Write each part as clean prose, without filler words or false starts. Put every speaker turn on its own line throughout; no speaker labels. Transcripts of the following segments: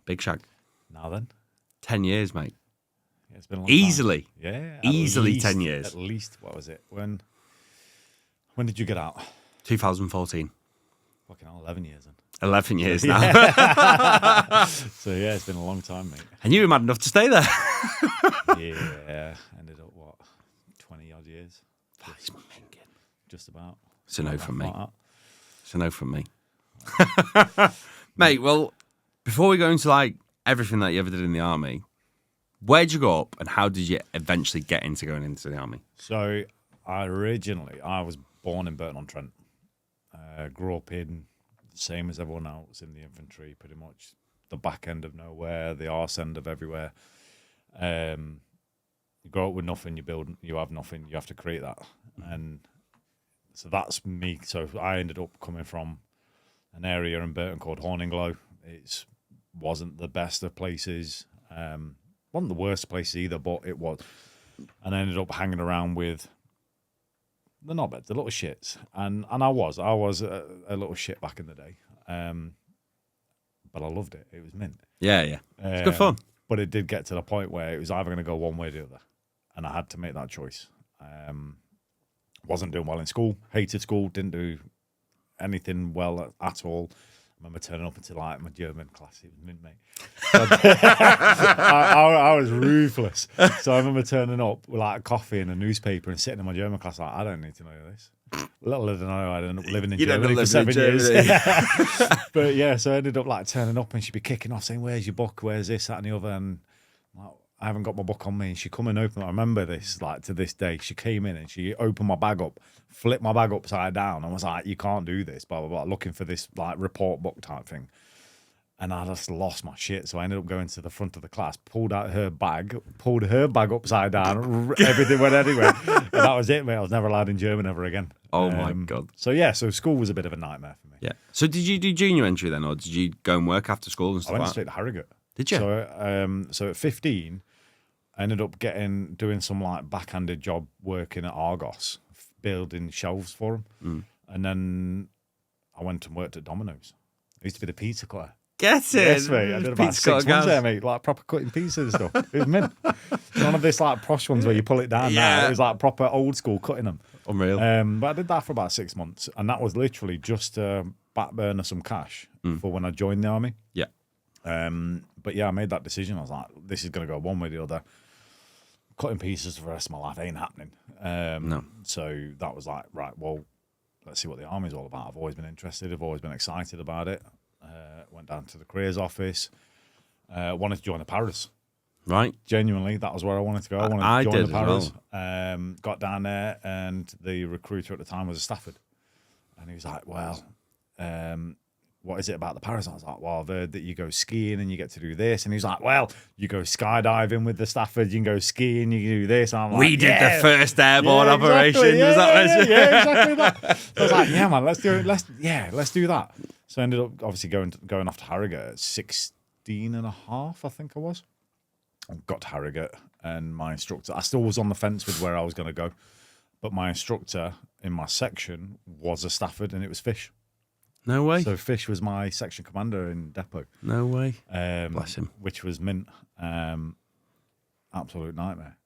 Big shag.
Now then.
10 years, mate.
Yeah, it's been a long
Easily.
time. Yeah.
Easily 10 years.
At least, what was it? When did you get out?
2014.
Fucking hell, 11 years then.
11 years now.
So yeah, it's been a long time, mate.
And you were mad enough to stay there.
Yeah. Ended up, 20 odd years? Just about.
It's a no from me.
Like that.
It's a no from me. Mate, well, before we go into like everything that you ever did in the army, where'd you go up and how did you eventually get into going into the army?
So I was born in Burton-on-Trent. Grew up in the same as everyone else in the infantry, pretty much the back end of nowhere, the arse end of everywhere. You grow up with nothing, you have nothing, you have to create that. And so that's me. So I ended up coming from an area in Burton called Horninglow. It wasn't the best of places, wasn't the worst place either, but it was. And I ended up hanging around with the knobheads, the little shits, and I was a little shit back in the day, but I loved it. It was mint.
Yeah. It's good fun.
But it did get to the point where it was either going to go one way or the other, and I had to make that choice. Wasn't doing well in school, hated school, didn't do anything well at all. I remember turning up into like my German class. It was mint, mate. I was ruthless. So I remember turning up with like a coffee and a newspaper and sitting in my German class like, I don't need to know this. Little did I know I'd end up living in Germany for 7 years. But yeah, so I ended up like turning up and she'd be kicking off saying, where's your book? Where's this, that and the other? And like, I haven't got my book on me. And she come and open it. I remember this like to this day. She came in and she opened my bag up, flipped my bag upside down and was like, you can't do this, blah, blah, blah, looking for this like report book type thing. And I just lost my shit. So I ended up going to the front of the class, pulled out her bag, pulled her bag upside down, everything went anywhere. And that was it, mate. I was never allowed in German ever again.
Oh my God.
So yeah, so school was a bit of a nightmare for me.
Yeah. So did you do junior entry then, or did you go and work after school and stuff
I went
like
straight to Harrogate.
Did you?
So at 15, I ended up doing some like backhanded job working at Argos, building shelves for them. And then I went and worked at Domino's. I used to be the pizza cutter.
Get it?
Yes, mate. I did about 6 months there, mate. Like proper cutting pizzas and stuff. It was mint. None of this like posh ones where you pull it down now. It was like proper old school cutting them.
Unreal.
But I did that for about 6 months. And that was literally just to back burner some cash for when I joined the army.
Yeah.
But yeah, I made that decision. I was like, this is going to go one way or the other. Cutting pieces for the rest of my life ain't happening.
No.
So that was like, right, well, let's see what the army's all about. I've always been interested. I've always been excited about it. Went down to the careers office. Wanted to join the Paras.
Right.
Genuinely, that was where I wanted to go. I wanted to join the Paras.
Well.
Got down there, and the recruiter at the time was a Stafford. And he was like, well, what is it about the Paras? I was like, well, I've heard that you go skiing and you get to do this. And he was like, well, you go skydiving with the Stafford, you can go skiing, you can do this. And I'm like,
we did the first airborne operation.
Exactly.
Was that
yeah, exactly that. So I was like, yeah, man, let's do it. Let's do that. So I ended up obviously going off to Harrogate at 16 and a half, I think I was. I got to Harrogate and my instructor, I still was on the fence with where I was going to go, but my instructor in my section was a Stafford and it was Fish.
No way.
So Fish was my section commander in depot.
No way. Bless him.
Which was mint. Absolute nightmare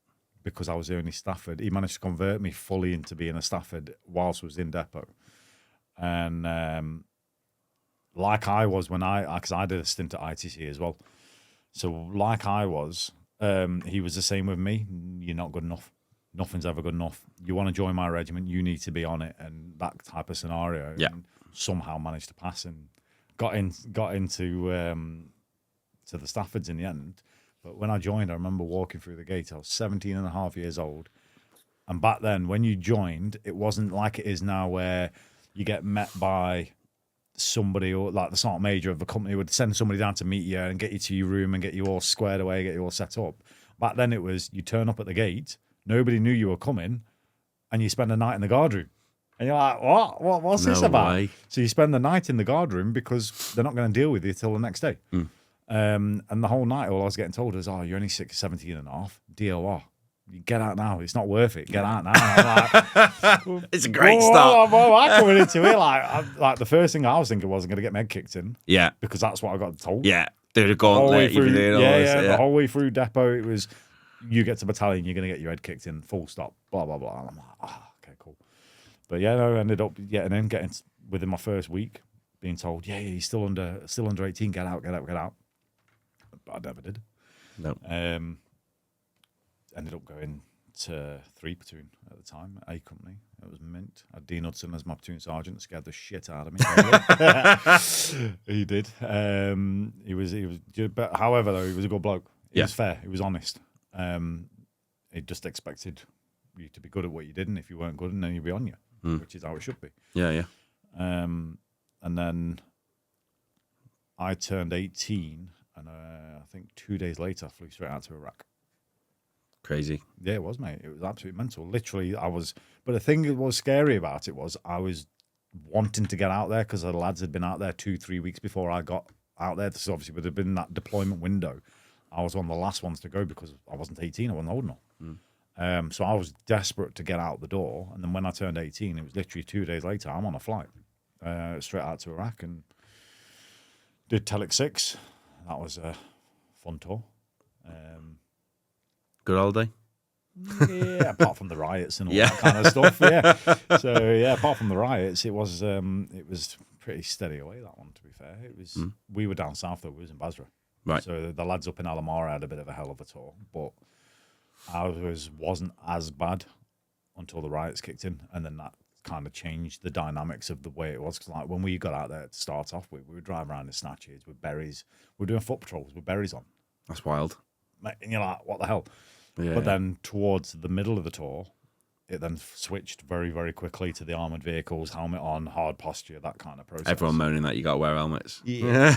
because I was the only Stafford. He managed to convert me fully into being a Stafford whilst I was in depot. And like I was because I did a stint at ITC as well. So like I was, he was the same with me. You're not good enough. Nothing's ever good enough. You want to join my regiment, you need to be on it, and that type of scenario.
Yeah.
And somehow managed to pass and got into to the Staffords in the end. But when I joined, I remember walking through the gate. I was 17 and a half years old. And back then, when you joined, it wasn't like it is now where you get met by somebody or like the sergeant major of the company would send somebody down to meet you and get you to your room and get you all squared away, get you all set up. Back then it was you turn up at the gate, nobody knew you were coming, and you spend the night in the guard room. And you're like, what's this about?
Way.
So you spend the night in the guard room because they're not going to deal with you till the next day. And the whole night all I was getting told was, you're only 17 and a half, DOR. You get out now. It's not worth it. Get out now. I'm like,
it's a great start.
I'm coming into it. Like the first thing I was thinking was I'm going to get my head kicked in.
Yeah.
Because that's what I got told.
Yeah. Do the gauntlet, you've been doing all this.
The whole way through depot, it was, you get to battalion, you're going to get your head kicked in, full stop, blah, blah, blah. And I'm like, okay, cool. But yeah, no, I ended up getting within my first week, being told, he's still under 18, get out. But I never did.
No.
Ended up going to 3 platoon at the time, A company. It was mint. I had Dean Hudson as my platoon sergeant. Scared the shit out of me. He did. He was. But however, though, he was a good bloke. He was fair. He was honest. He just expected you to be good at what you did, and if you weren't good, then he'd be on you, which is how it should be.
Yeah.
And then I turned 18, and I think 2 days later, I flew straight out to Iraq.
Crazy.
Yeah, it was, mate. It was absolutely mental. Literally, but the thing that was scary about it was I was wanting to get out there because the lads had been out there 2-3 weeks before I got out there. So obviously, would have been that deployment window. I was one of the last ones to go because I wasn't 18. I wasn't old enough. So I was desperate to get out the door. And then when I turned 18, it was literally 2 days later, I'm on a flight straight out to Iraq and did Telic 6. That was a fun tour.
Good holiday?
Yeah, apart from the riots and all that kind of stuff. Yeah. So yeah, apart from the riots, it was pretty steady away, that one, to be fair. It was we were down south though, we was in Basra.
Right.
So the lads up in Alamara had a bit of a hell of a tour, but ours wasn't as bad until the riots kicked in, and then that kind of changed the dynamics of the way it was. Because like when we got out there to start off with, we would drive around in snatches with berries. We were doing foot patrols with berries on.
That's wild.
And you're like, what the hell?
Yeah,
but then towards the middle of the tour, it then switched very, very quickly to the armoured vehicles, helmet on, hard posture, that kind of process.
Everyone moaning that you got to wear helmets.
Yeah.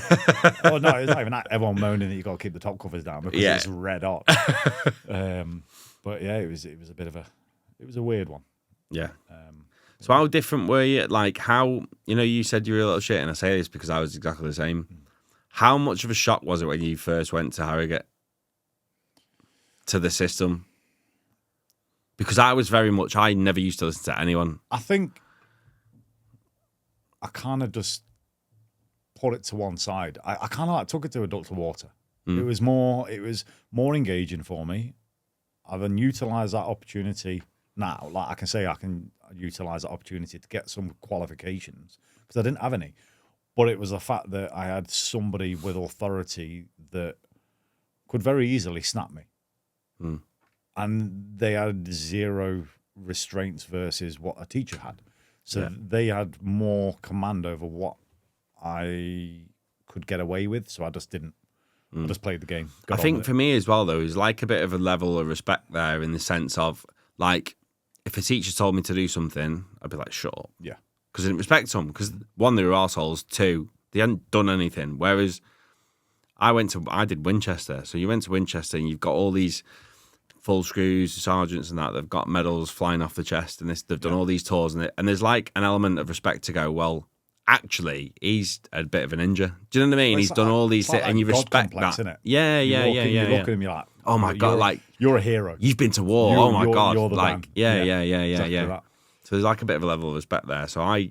Oh, no, it's not even that. Everyone moaning that you got to keep the top covers down because it's red hot. But yeah, it was a bit of a weird one.
Yeah. So how different were you? Like how, you said you were a little shit, and I say this because I was exactly the same. How much of a shock was it when you first went to Harrogate? To the system, because I never used to listen to anyone.
I think I kind of just put it to one side. I kind of like took it to a duck to water. It was more engaging for me. I've then utilised that opportunity now. Like I can say I can utilise that opportunity to get some qualifications because I didn't have any. But it was the fact that I had somebody with authority that could very easily snap me. And they had zero restraints versus what a teacher had. So they had more command over what I could get away with. So I just didn't. I just played the game.
I think for me as well, though, is like a bit of a level of respect there in the sense of, like, if a teacher told me to do something, I'd be like, shut up.
Yeah. Because
I didn't respect them. Because one, they were arseholes. Two, they hadn't done anything. Whereas I did Winchester. So you went to Winchester and you've got all these full screws, sergeants and that, they've got medals flying off the chest and they've done all these tours and there's like an element of respect to go, well, actually, he's a bit of a ninja. Do you know what I mean? He's done all these things and you respect
complex,
that.
Isn't it?
Yeah.
You look at him, you're like,
oh my God, like,
you're a hero.
You've been to war. Oh my God.
You're the
like,
man.
Yeah. So there's like a bit of a level of respect there. So I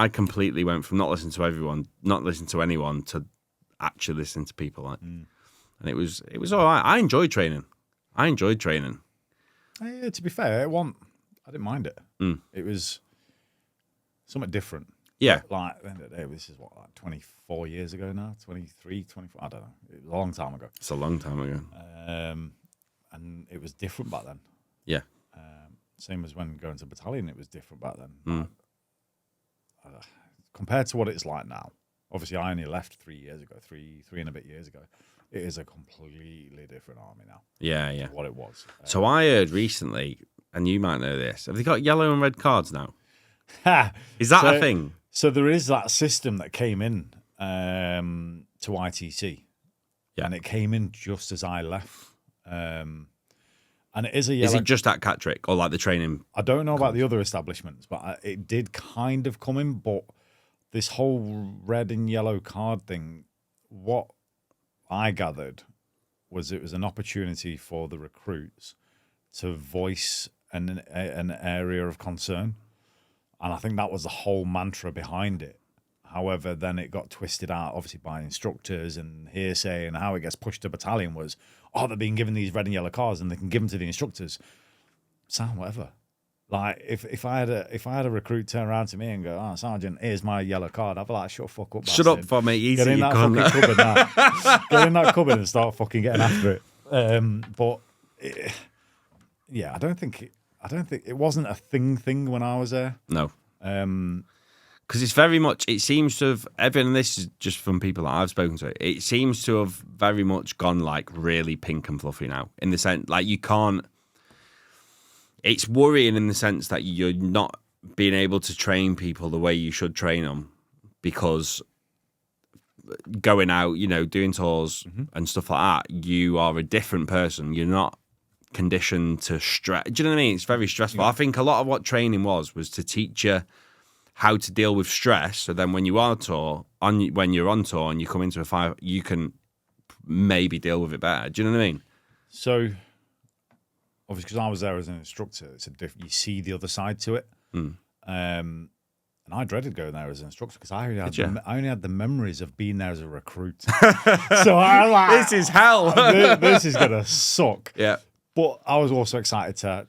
completely went from not listening to anyone to actually listening to people. Like, and it was all right. I enjoyed training.
Yeah, to be fair, I didn't mind it. It was something different.
Yeah.
Like, at the end of the day, this is like 24 years ago now, 23, 24, I don't know. It was a long time ago.
It's a long time ago.
And it was different back then.
Yeah.
Same as when going to battalion, it was different back then. Compared to what it's like now, obviously I only left 3 years ago, three and a bit years ago. It is a completely different army now.
Yeah.
What it was.
So I heard recently, and you might know this, have they got yellow and red cards now? Is that a thing?
So there is that system that came in to ITC. Yeah. And it came in just as I left. And it is a yellow...
Is it just at Catterick or like the training?
I don't know about the other establishments, but it did kind of come in. But this whole red and yellow card thing, what I gathered was it was an opportunity for the recruits to voice an area of concern. And I think that was the whole mantra behind it. However, then it got twisted out, obviously, by instructors and hearsay, and how it gets pushed to battalion was, oh, they're being given these red and yellow cards and they can give them to the instructors. Sound whatever. Like, if I had a recruit turn around to me and go, oh, Sergeant, here's my yellow card, I'd be like, shut the fuck up,
Shut up for me, easy.
Get in that fucking cupboard now. Get in that cupboard and start fucking getting after it. I don't think it wasn't a thing when I was there.
No. Because it's very much, it seems to have, and this is just from people that I've spoken to, it seems to have very much gone like really pink and fluffy now, in the sense, like you can't, it's worrying in the sense that you're not being able to train people the way you should train them, because going out, you know, doing tours and stuff like that, you are a different person. You're not conditioned to stress. Do you know what I mean? It's very stressful. Yeah. I think a lot of what training was to teach you how to deal with stress. So then when you are when you're on tour and you come into a fight, you can maybe deal with it better. Do you know what I mean?
So obviously, because I was there as an instructor, it's you see the other side to it. And I dreaded going there as an instructor because I only had the memories of being there as a recruit. So I was like,
this is hell.
This is gonna suck.
Yeah.
But I was also excited to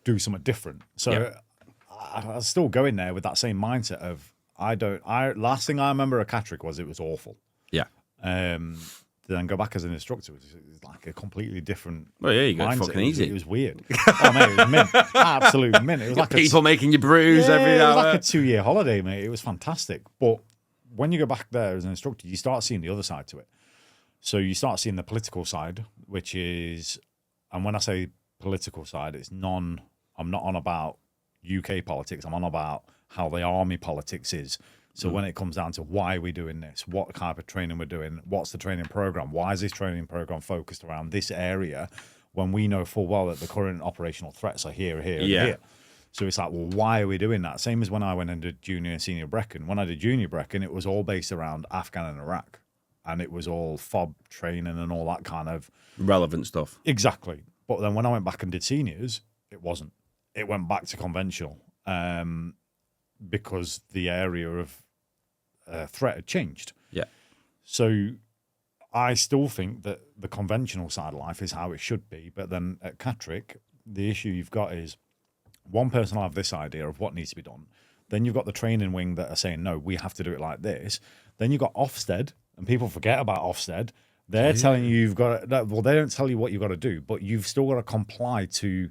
do something different. So I was still going there with that same mindset of last thing I remember at Catterick was it was awful.
Yeah.
Then go back as an instructor, which is like a completely different.
Well, yeah, you got fucking easy.
It was weird. Oh mate, it was mint. Absolute mint. It was like
people making you bruise every hour.
It was like a 2-year holiday, mate. It was fantastic. But when you go back there as an instructor, you start seeing the other side to it. So you start seeing the political side, which is, and when I say political side, I'm not on about UK politics. I'm on about how the army politics is. So when it comes down to why are we doing this, what type of training we're doing, what's the training program, why is this training program focused around this area when we know full well that the current operational threats are here, and here. So it's like, well, why are we doing that? Same as when I went and did junior and senior Brecon. When I did junior Brecon, it was all based around Afghan and Iraq. And it was all FOB training and all that kind of
relevant stuff.
Exactly. But then when I went back and did seniors, it wasn't. It went back to conventional because the area of threat had changed. Yeah. So I still think that the conventional side of life is how it should be. But then at Catterick, the issue you've got is one person will have this idea of what needs to be done. Then you've got the training wing that are saying, no, we have to do it like this. Then you've got Ofsted, and people forget about Ofsted. They're telling you you've got to, well, they don't tell you what you've got to do, but you've still got to comply to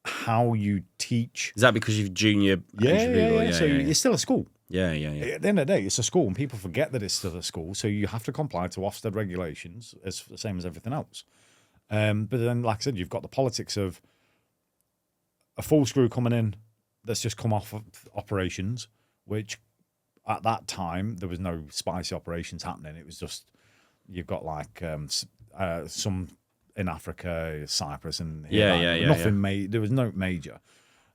how you teach.
Is that because you've junior?
Yeah. So it's still a school.
Yeah.
At the end of the day, it's a school, and people forget that it's still a school. So you have to comply to Ofsted regulations, as the same as everything else. But then, like I said, you've got the politics of a full screw coming in that's just come off of operations, which at that time there was no spicy operations happening. It was just you've got like some in Africa, Cyprus, and nothing. There was no major.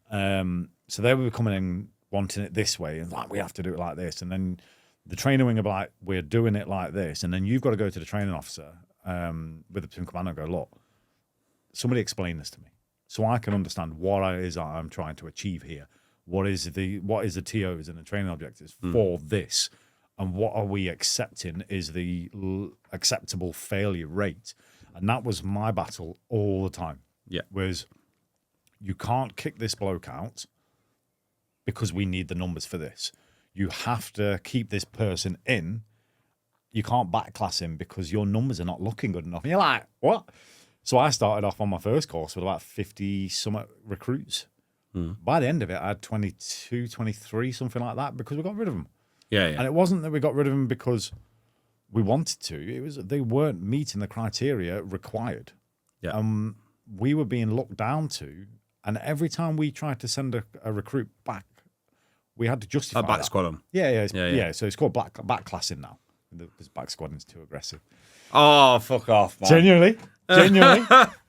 So they were coming in wanting it this way, and like we have to do it like this, and then the training wing are like, we're doing it like this, and then you've got to go to the training officer with the platoon commander and go, look, somebody explain this to me so I can understand what it is I'm trying to achieve here. What is the TOs and the training objectives for this, and what are we accepting is the acceptable failure rate? And that was my battle all the time. Yeah, was you can't kick this bloke out because we need the numbers for this. You have to keep this person in. You can't backclass him because your numbers are not looking good enough. And you're like, what? So I started off on my first course with about 50 some recruits. By the end of it, I had 22, 23, something like that, because we got rid of them. Yeah. And it wasn't that we got rid of them because we wanted to. It was they weren't meeting the criteria required. Yeah. We were being looked down to, and every time we tried to send a recruit back, we had to justify
back squad them.
Yeah. So it's called back classing now, because back squadding is too aggressive.
Oh, fuck off, man.
Genuinely.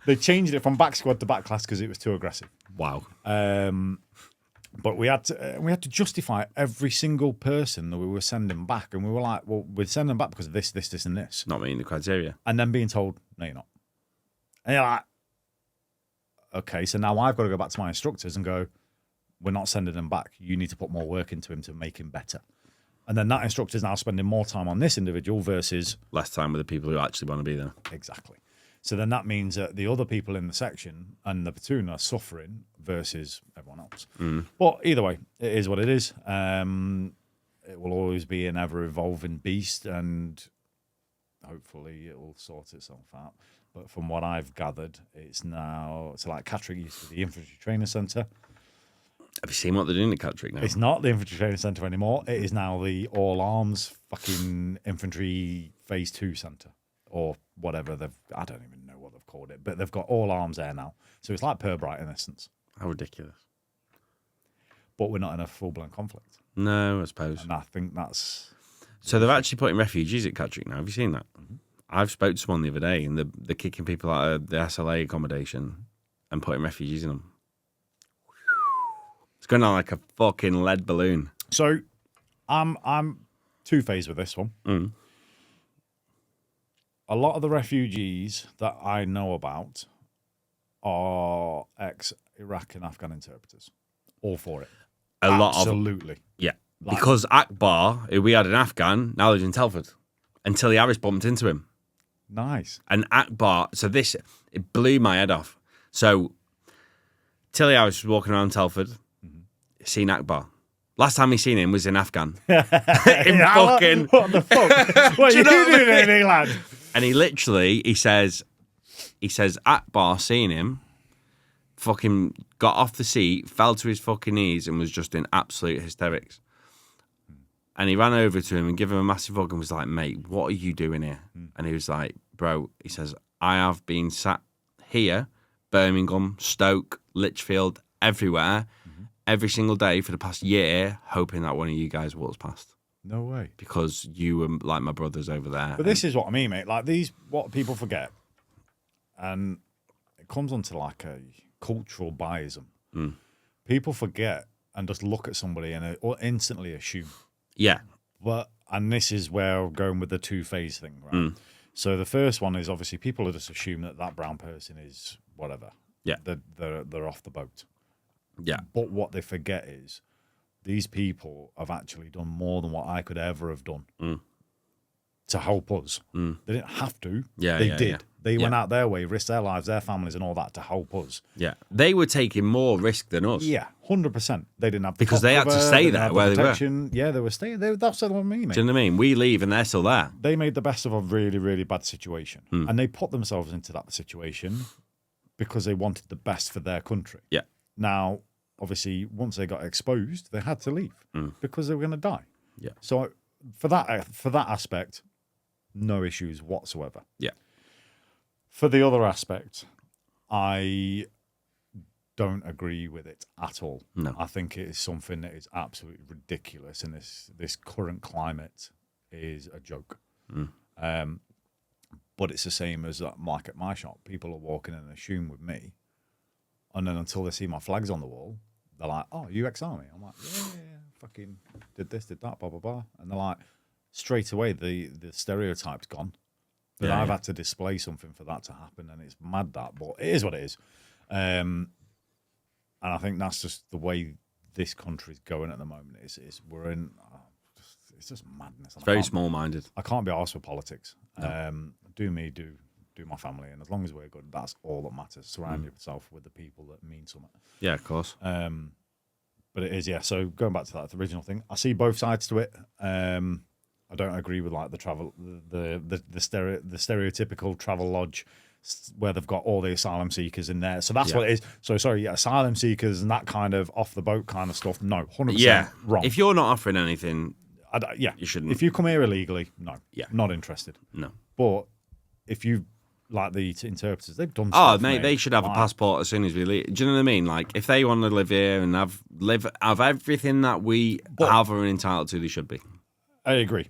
They changed it from back squad to back class because it was too aggressive.
Wow.
But we had to justify every single person that we were sending back, and we were like, well, we're sending them back because of this, and this.
Not meeting the criteria.
And then being told, no, you're not. And you're like, okay, so now I've got to go back to my instructors and go, we're not sending them back. You need to put more work into him to make him better. And then that instructor is now spending more time on this individual versus...
Less time with the people who actually want to be there.
Exactly. So then that means that the other people in the section and the platoon are suffering versus everyone else. But either way, it is what it is. It will always be an ever-evolving beast, and hopefully it will sort itself out. But from what I've gathered, it's like Catterick used to be the infantry training centre.
Have you seen what they're doing at Catterick now?
It's not the infantry training centre anymore. It is now the all arms fucking infantry phase 2 centre or whatever I don't even know what they've called it, but they've got all arms there now. So it's like Purbright in essence.
How ridiculous.
But we're not in a full-blown conflict.
No, I suppose.
And I think that's...
So they're actually putting refugees at Catterick now. Have you seen that? I've spoke to someone the other day, and they're kicking people out of the SLA accommodation and putting refugees in them. It's going on like a fucking lead balloon.
So I'm two-phased with this one. A lot of the refugees that I know about are ex-Iraq and Afghan interpreters. All for it. Absolutely.
Yeah. Because Akbar, who we had in Afghan, now lives in Telford. And Tilly Harris bumped into him.
Nice.
And Akbar, it blew my head off. So Tilly Harris was walking around Telford, seen Akbar. Last time he seen him was in Afghan. What
the fuck? What are you doing in England?
And he says Akbar seen him, fucking got off the seat, fell to his fucking knees and was just in absolute hysterics. And he ran over to him and gave him a massive hug and was like, mate, what are you doing here? And he was like, bro, he says, I have been sat here, Birmingham, Stoke, Lichfield, everywhere, every single day for the past year, hoping that one of you guys walks past.
No way.
Because you were like my brothers over there.
But this is what I mean, mate. Like what people forget, and it comes onto like a cultural biasm. People forget and just look at somebody and or instantly assume.
Yeah.
And this is where I'm going with the two-phase thing, right? So the first one is obviously people just assume that brown person is whatever.
Yeah.
They're off the boat.
Yeah.
But what they forget is these people have actually done more than what I could ever have done to help us. They didn't have to.
Yeah,
they
yeah,
did.
yeah.
They went out their way, risked their lives, their families, and all that to help us.
Yeah, they were taking more risk than us.
Yeah, 100%. They didn't have
because they had to stay there where they were.
Yeah, they were staying. That's what I mean, mate.
Do you know what I mean? We leave and they're still there.
They made the best of a really, really bad situation, and they put themselves into that situation because they wanted the best for their country.
Yeah.
Now, obviously, once they got exposed, they had to leave because they were going to die.
Yeah.
So for that aspect, no issues whatsoever.
Yeah.
For the other aspect, I don't agree with it at all.
No.
I think it is something that is absolutely ridiculous, and this current climate is a joke. But it's the same as like at my shop. People are walking in and assume with me, and then until they see my flags on the wall, they're like, "Oh, you ex-army?" I'm like, "Yeah, fucking did this, did that, blah blah blah," and they're like, straight away the stereotype's gone. That I've had to display something for that to happen, and it's mad that, but it is what it is. And I think that's just the way this country's going at the moment. We're in, it's just madness.
It's very small-minded.
I can't be arsed with politics.
No.
Do me, do my family, and as long as we're good, that's all that matters. Surround yourself with the people that mean something.
Yeah, of course.
But it is, yeah. So going back to that, the original thing, I see both sides to it. I don't agree with like the travel, the stereotypical travel lodge where they've got all the asylum seekers in there. So that's what it is. So sorry, asylum seekers and that kind of off the boat kind of stuff. No, 100% wrong.
If you're not offering anything, you shouldn't.
If you come here illegally, no, not interested.
No.
But if you like the interpreters, they've done.
Oh,
stuff,
mate, they should have a passport as soon as we leave. Do you know what I mean? Like if they want to live here and have everything that we have or are entitled to, they should be.
I agree.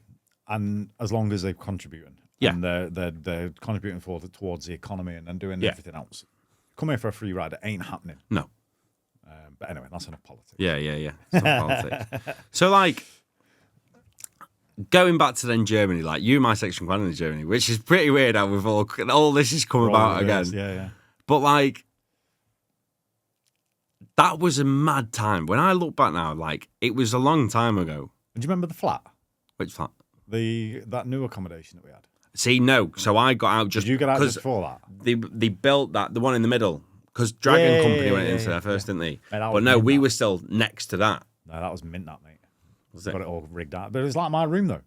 And as long as they're contributing, and they're contributing towards the economy and then doing everything else. Come here for a free ride, it ain't happening.
No.
But anyway, that's enough politics.
Yeah. It's not politics. So, like, going back to then Germany, like you and my section commander in Germany, which is pretty weird how we've all this has come about again.
Yeah.
But, like, that was a mad time. When I look back now, like, it was a long time ago.
Do you remember the flat?
Which flat?
That new accommodation that we had.
See, no. So I got out just
Did you get out just before that?
They built the one in the middle, because Dragon Company went into there first, didn't they?
Mate,
but no, we were still next to that.
No, that was mint, that, mate.
Was it?
Got it all rigged out. But it was like my room, though.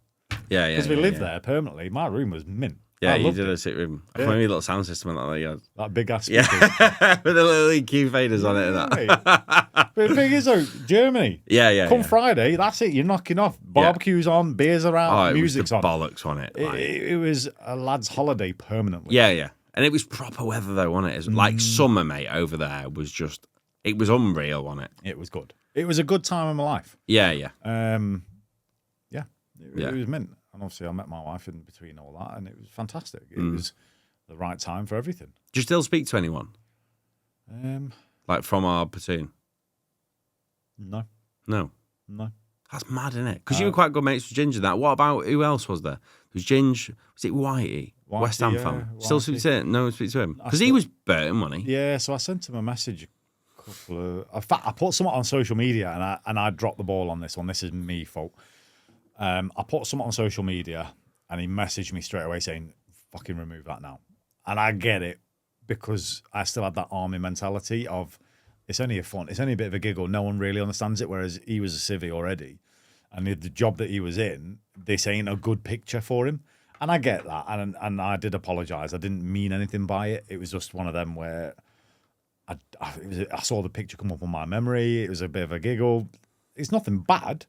Yeah.
Because we lived there permanently. My room was mint.
Yeah, you did a sit room. I put a little sound system in that. Yeah.
That big ass speakers.
Yeah, with the little EQ faders on it and that.
But the thing is, though, Germany.
Yeah.
Come Friday, that's it. You're knocking off. Barbecue's on, beers are out, music's on.
Bollocks on it. Like.
It was a lad's holiday permanently.
Yeah. And it was proper weather, though, wasn't it? It was like summer, mate, over there was just, it was unreal, wasn't it?
It was good. It was a good time in my life.
Yeah.
It was mint. And obviously I met my wife in between all that, and it was fantastic. It was the right time for everything.
Do you still speak to anyone? Like from our platoon?
No.
That's mad, isn't it? Because you were quite good mates with Ginger. That. What about, who else was there? There was Ginge. Was it Whitey? West Ham fan. Still speak to him? No one speaks to him? Because he was Burton, wasn't he?
Yeah, so I sent him a message. In fact, I put something on social media, and I dropped the ball on this one. This is me fault. I put something on social media, and he messaged me straight away saying, "Fucking remove that now." And I get it, because I still had that army mentality of, it's only a fun, it's only a bit of a giggle. No one really understands it. Whereas he was a civvy already, and the job that he was in, this ain't a good picture for him. And I get that, and I did apologise. I didn't mean anything by it. It was just one of them where I saw the picture come up on my memory. It was a bit of a giggle. It's nothing bad.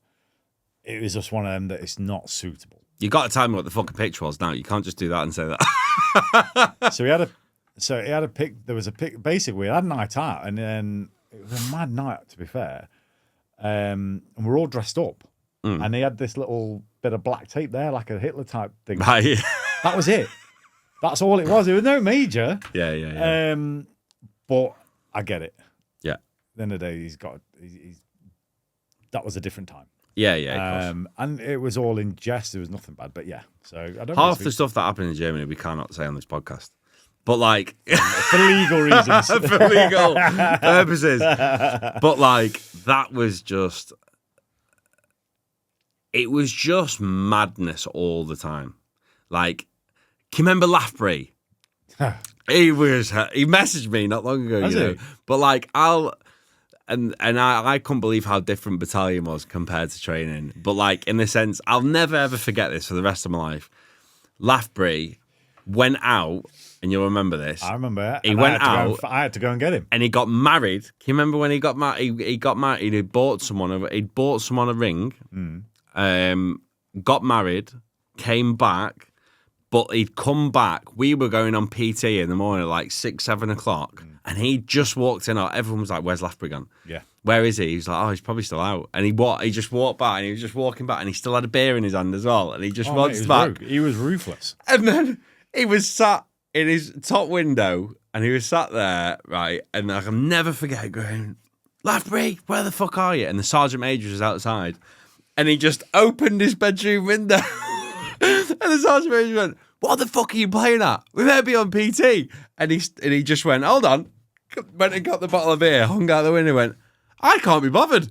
It was just one of them that it's not suitable.
You got to tell me what the fucking picture was now. You can't just do that and say that.
So he had a pic. There was a pic. Basically, we had a night out, and then it was a mad night, to be fair. And we're all dressed up, and he had this little bit of black tape there, like a Hitler type thing.
Right.
That was it. That's all it was. It was no major.
Yeah.
But I get it.
Yeah.
At the end of the day, he's that was a different time.
Yeah, of course.
And it was all in jest. There was nothing bad, but yeah. So I don't
half the stuff that happened in Germany we cannot say on this podcast, but like
for legal reasons,
for legal purposes. But like that was just, it was just madness all the time. Like, can you remember Lathbury? He messaged me not long ago, you know. But like I couldn't believe how different battalion was compared to training. But like in the sense, I'll never ever forget this for the rest of my life. Lathbury went out, and you'll remember this.
I remember.
He went out.
I had to go and get him.
And he got married. Can you remember when he got married? He got married. He bought someone a ring. Got married. Came back. But he'd come back. We were going on PT in the morning, like 6, 7 o'clock, and he just walked in. Everyone was like, "Where's Lathbury gone?
Yeah,
where is he?" He's like, "Oh, he's probably still out." And he just walked back, and he was just walking back, and he still had a beer in his hand as well, and he just walked back.
He was ruthless.
And then he was sat in his top window, and he was sat there, right? And I can never forget going, "Lathbury, where the fuck are you?" And the sergeant major was outside, and he just opened his bedroom window. And the sergeant major went, "What the fuck are you playing at? We better be on PT." And he just went, "Hold on." Went and got the bottle of beer, hung out the window, and went, "I can't be bothered."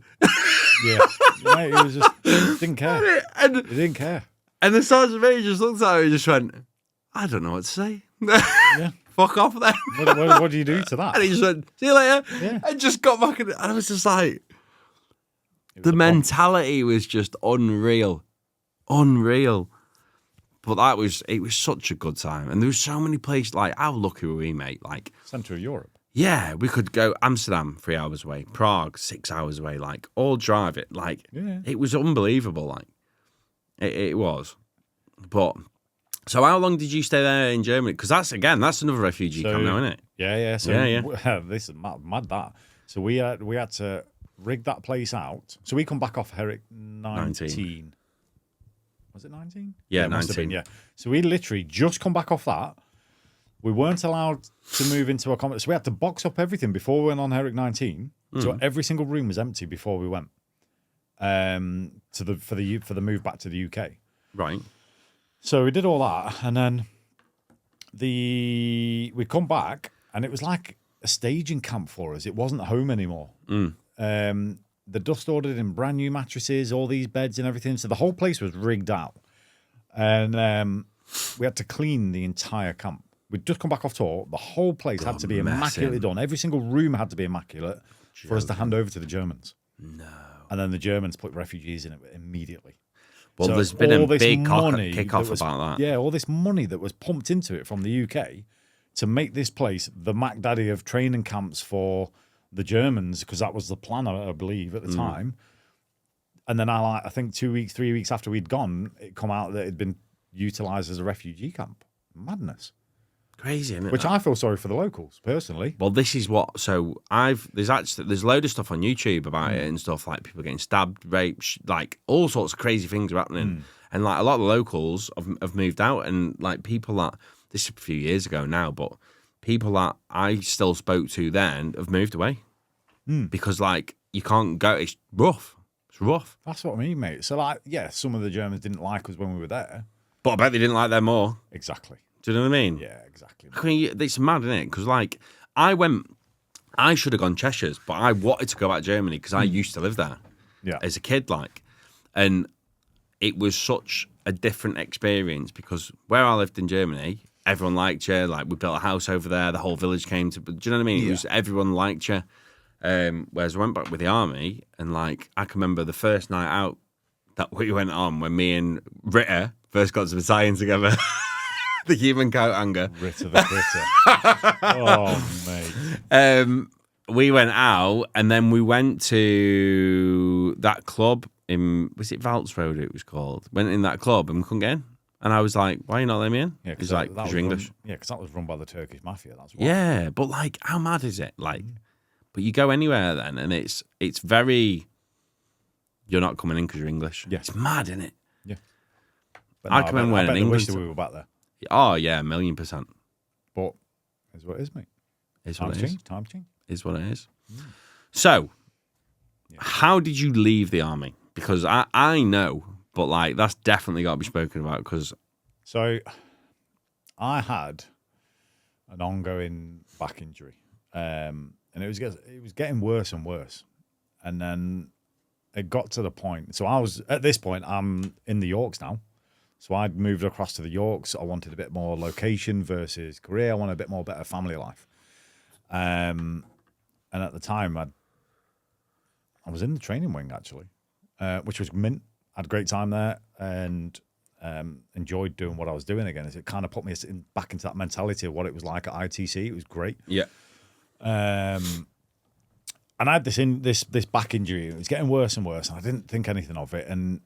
Yeah. Mate, he was just, didn't care. He didn't care.
And the sergeant major just looked at him and just went, "I don't know what to say."
Yeah.
Fuck off then.
What do you do to that?
And he just went, "See you later."
Yeah.
And just got back and I was just like, the mentality was just unreal. But it was such a good time. And there was so many places, like, how lucky were we, mate? Like,
Centre of Europe.
Yeah, we could go Amsterdam 3 hours away, Prague 6 hours away, like, all drive it. Like, It was unbelievable, like, it was. But, so how long did you stay there in Germany? Because that's another refugee camp now, isn't it?
Yeah. So
yeah.
This is mad that. So we had to rig that place out. So we come back off Herrick 19. Was it 19?
Yeah,
19. Yeah. So we literally just come back off that. We weren't allowed to move into a common. So we had to box up everything before we went on Herrick 19. So every single room was empty before we went for the move back to the UK.
Right.
So we did all that, and then we come back, and it was like a staging camp for us. It wasn't home anymore. the dust ordered in brand new mattresses, all these beds and everything. So the whole place was rigged out. And we had to clean the entire camp. We'd just come back off tour. The whole place had to be immaculately done. Every single room had to be immaculate for us to hand over to the Germans.
No.
And then the Germans put refugees in it immediately.
Well,
So
there's been a
all this
big
money
kick-off
that was-
about that.
Yeah, all this money that was pumped into it from the UK to make this place the Mac Daddy of training camps for the Germans, because that was the plan, I believe, at the time. And then I think 2 weeks, 3 weeks after we'd gone, it come out that it'd been utilised as a refugee camp. Madness.
Crazy, isn't it?
Which I feel sorry for the locals, personally.
Well, this is what. So there's a load of stuff on YouTube about it and stuff, like people getting stabbed, raped, like all sorts of crazy things are happening. And like a lot of the locals have moved out, and like people that, this is a few years ago now, but people that I still spoke to then have moved away because like you can't go. It's rough. It's rough.
That's what I mean, mate. So like, yeah, some of the Germans didn't like us when we were there.
But I bet they didn't like them more.
Exactly.
Do you know what I mean?
Yeah, exactly.
I mean, it's mad, isn't it? Because like I should have gone Cheshire's, but I wanted to go back to Germany because I used to live there as a kid, like, and it was such a different experience because where I lived in Germany, everyone liked you. Like, we built a house over there. The whole village came to. Do you know what I mean? It was everyone liked you. Whereas I went back with the army, and like I can remember the first night out that we went on when me and Ritter first got to battalion together. The human coat hanger.
Ritter the critter. Oh, mate.
We went out, and then we went to that club in, was it Valtz Road it was called? Went in that club and we couldn't get in. And I was like, why are you not letting me in?
Yeah,
He's like, because you're English.
Because that was run by the Turkish mafia. That's why.
Yeah, but like, how mad is it? Like, but you go anywhere then, and it's very, you're not coming in because you're English.
Yeah.
It's mad, isn't it?
Yeah. But
I can remember when in England.
we were back there.
Oh, yeah, 1,000,000%.
But it's what it is, mate.
Is what it is.
Time change.
Is what it is. So, how did you leave the army? Because I know, but like that's definitely got to be spoken about. Because
so, I had an ongoing back injury, and it was getting worse and worse, and then it got to the point. So I was at this point. I'm in the Yorks now. So I'd moved across to the Yorks. I wanted a bit more location versus career. I wanted a bit more better family life. And at the time, I was in the training wing, actually, which was mint. I had a great time there and enjoyed doing what I was doing again. It kind of put me back into that mentality of what it was like at ITC. It was great.
yeah,
And I had this back injury. It was getting worse and worse, and I didn't think anything of it. And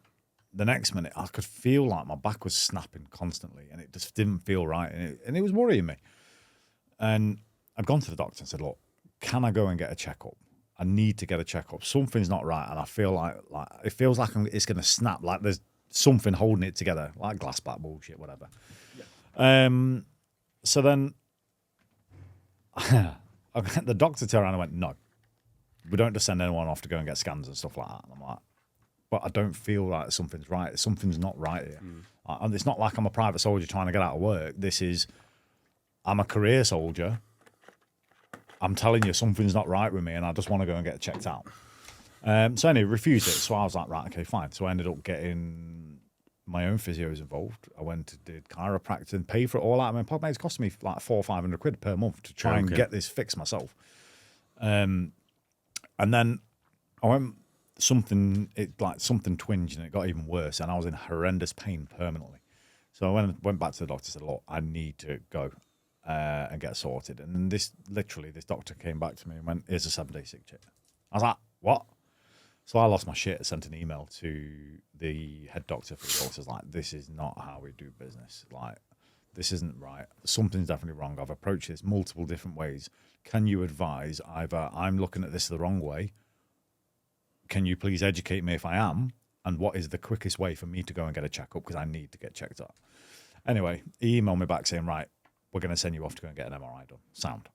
the next minute, I could feel like my back was snapping constantly, and it just didn't feel right, and it was worrying me. And I'd gone to the doctor and said, look, can I go and get a checkup? I need to get a checkup. Something's not right, and I feel like it feels like it's going to snap, like there's something holding it together, like glass back bullshit, whatever. Yeah. So then the doctor turned around and went, no, we don't just send anyone off to go and get scans and stuff like that. And I'm like, but I don't feel like something's right. Something's not right here. And it's not like I'm a private soldier trying to get out of work. I'm a career soldier. I'm telling you, something's not right with me, and I just want to go and get it checked out. So anyway, refused it. So I was like, right, okay, fine. So I ended up getting my own physios involved. I went and did chiropractic and paid for it all out. I mean, it's cost me like £400 or £500 per month to try and get this fixed myself. And then I went something twinged and it got even worse, and I was in horrendous pain permanently. So I went back to the doctor and said, look, I need to go and get sorted. And this doctor came back to me and went, here's a 7-day sick check. I was like, what? So I lost my shit, sent an email to the head doctor for the Yorks. I was like, this is not how we do business. Like, this isn't right. Something's definitely wrong. I've approached this multiple different ways. Can you advise either I'm looking at this the wrong way? Can you please educate me if I am? And what is the quickest way for me to go and get a checkup? Because I need to get checked up. Anyway, he emailed me back saying, right, we're going to send you off to go and get an MRI done. Sound.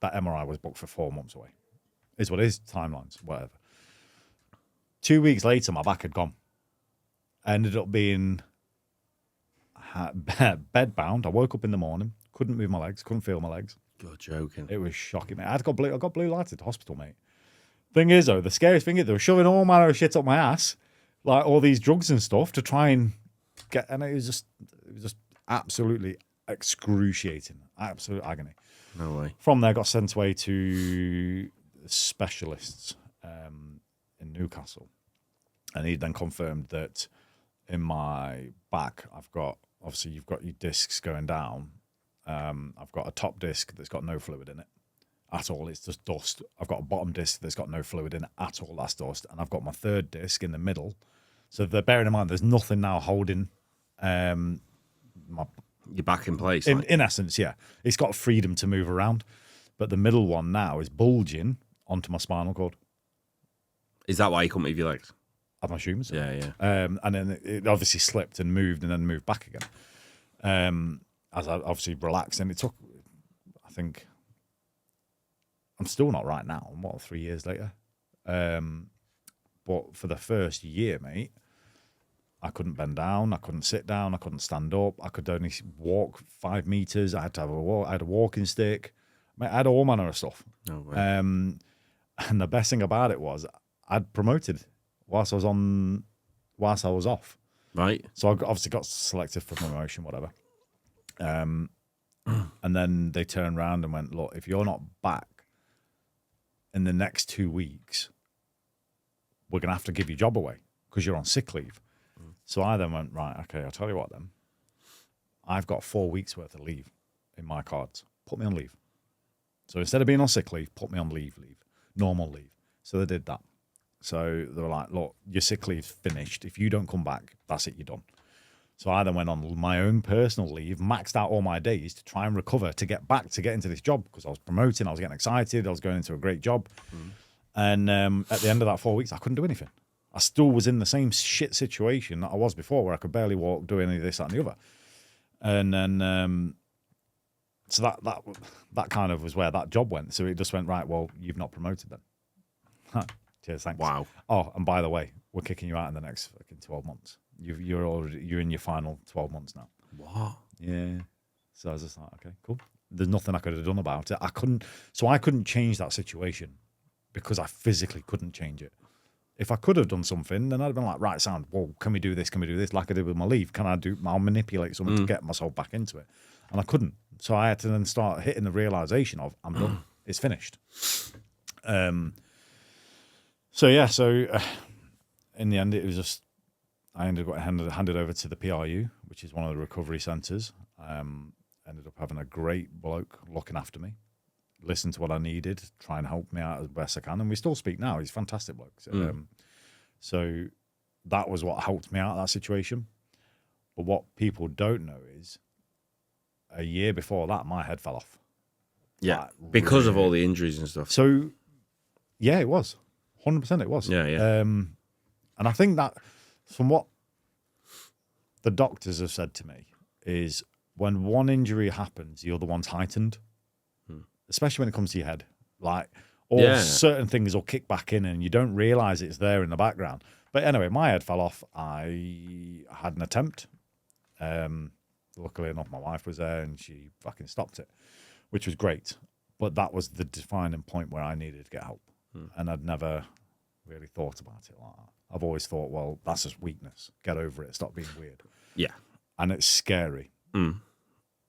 That MRI was booked for 4 months away. Is what it is, timelines, whatever. 2 weeks later, my back had gone. I ended up being bed bound. I woke up in the morning, couldn't move my legs, couldn't feel my legs.
you're joking.
It was shocking, mate. I got blue lighted at the hospital, mate. Thing is, though, the scariest thing is they were shoving all manner of shit up my ass, like all these drugs and stuff to try and get, and it was just absolutely excruciating, absolute agony.
No way.
From there, I got sent away to specialists in Newcastle, and he then confirmed that in my back, I've got, obviously you've got your discs going down. I've got a top disc that's got no fluid in it at all. It's just dust. I've got a bottom disc that's got no fluid in it at all. That's dust. And I've got my third disc in the middle. So they're bearing in mind there's nothing now holding my
You're back in place.
in essence, yeah. It's got freedom to move around. But the middle one now is bulging onto my spinal cord.
Is that why you couldn't move your legs?
I assume so.
Yeah.
And then it obviously slipped and then moved back again. As I obviously relaxed. And it took, I think, I'm still not right now. I'm, 3 years later? But for the first year, mate, I couldn't bend down. I couldn't sit down. I couldn't stand up. I could only walk 5 meters. I had to have I had a walking stick. Mate, I had all manner of stuff.
No way.
And the best thing about it was I'd promoted whilst I was off.
Right.
So I obviously got selected for promotion, whatever. And then they turned around and went, look, if you're not back in the next 2 weeks, we're going to have to give your job away because you're on sick leave. So I then went, right, okay, I'll tell you what then. I've got 4 weeks worth of leave in my cards. Put me on leave. So instead of being on sick leave, put me on leave, normal leave. So they did that. So they were like, look, your sick leave's finished. If you don't come back, that's it, you're done. So I then went on my own personal leave, maxed out all my days to try and recover, to get into this job because I was promoting, I was getting excited, I was going into a great job. And at the end of that 4 weeks, I couldn't do anything. I still was in the same shit situation that I was before where I could barely walk, do any of this, that, and the other. And then, so that kind of was where that job went. So it just went, right, well, you've not promoted then. Cheers, thanks.
Wow.
Oh, and by the way, we're kicking you out in the next fucking 12 months. You're in your final 12 months now.
What?
Yeah. So I was just like, okay, cool. There's nothing I could have done about it. I couldn't change that situation because I physically couldn't change it. If I could have done something, then I'd have been like, right, sound, well, can we do this? Can we do this? Like I did with my leave. I'll manipulate something to get myself back into it. And I couldn't. So I had to then start hitting the realization of, I'm done. It's finished. So in the end, it was just, I ended up handed over to the PRU, which is one of the recovery centres. Ended up having a great bloke looking after me, listen to what I needed, try and help me out as best I can. And we still speak now. He's a fantastic bloke. So that was what helped me out of that situation. But what people don't know is a year before that, my head fell off.
Yeah, because of all the injuries and stuff.
So, yeah, it was. 100% it was.
Yeah.
And I think that from what the doctors have said to me is when one injury happens, the other one's heightened, especially when it comes to your head. Like, certain things will kick back in and you don't realise it's there in the background. But anyway, my head fell off. I had an attempt. Luckily enough, my wife was there and she fucking stopped it, which was great. But that was the defining point where I needed to get help. And I'd never really thought about it like that. I've always thought, well, that's just weakness. Get over it. Stop being weird.
Yeah.
And it's scary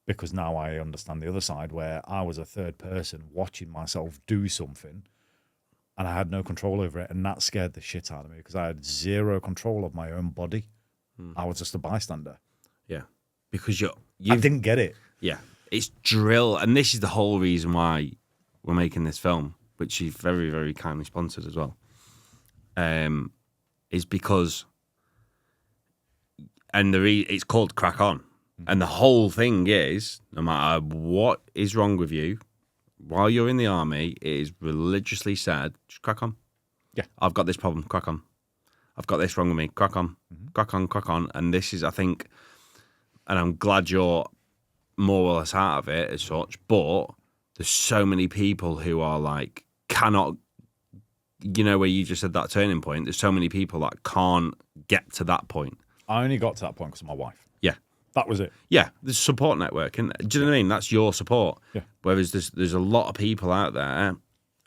because now I understand the other side where I was a third person watching myself do something and I had no control over it. And that scared the shit out of me because I had zero control of my own body. I was just a bystander.
Yeah. Because I
didn't get it.
Yeah. It's drill. And this is the whole reason why we're making this film, which she very, very kindly sponsored as well, is because, and it's called Crack On. And the whole thing is, no matter what is wrong with you, while you're in the army, it is religiously said, just crack on.
Yeah.
I've got this problem, crack on. I've got this wrong with me, crack on. Crack on, crack on. And this is, I think, and I'm glad you're more or less out of it as such, but there's so many people who are like, cannot, where you just said that turning point, there's so many people that can't get to that point.
I only got to that point because of my wife.
Yeah.
That was it.
Yeah, there's a support network. And do you know what I mean? That's your support.
Yeah.
Whereas there's a lot of people out there,